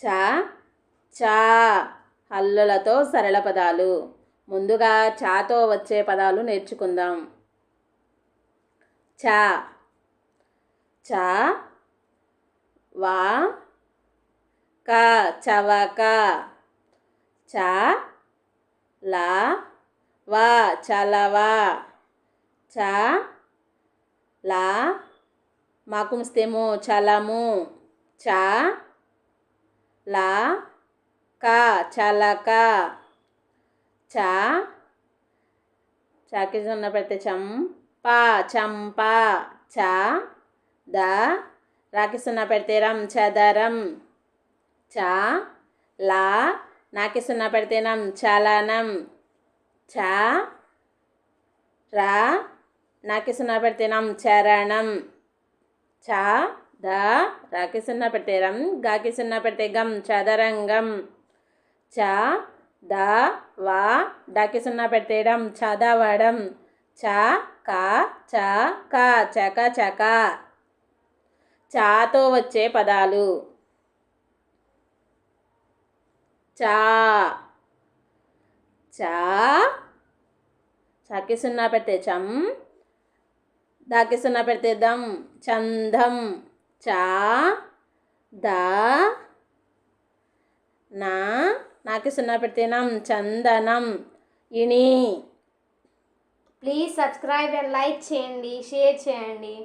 చా చా హల్లులతో సరళ పదాలు. ముందుగా చాతో వచ్చే పదాలు నేర్చుకుందాం. చా చా వా కా చవక. చా లా వా చలవా. చా లా మాకుముస్తేమో చలము. చా లా కా చలక. చా చాకి సున్న పెడితే చంపా చంపా. చా ద రాకి సున్న పెడితే రం చదరం. చా లా నాకి సున్న పెడితే నం చలనం. చా రా నాకి సున్న పెడితే నం చరణం. చా ద రాకి సున్న పెడితే రం గాకి సున్న పెడితే గం చదరంగం. చా ద వా డాకి సున్న పెడితే డం చదవడం. చా కా చ కా చక చక. చాతో వచ్చే పదాలు. చా చా చాకి సున్నా పెడితే చం దాకి సున్నా పెడితే దం చందం. చా ద నా నాకి సున్నా పెడితే నం చందనం. ఇని. ప్లీజ్ సబ్స్క్రైబ్ అండ్ లైక్ చేయండి, షేర్ చేయండి.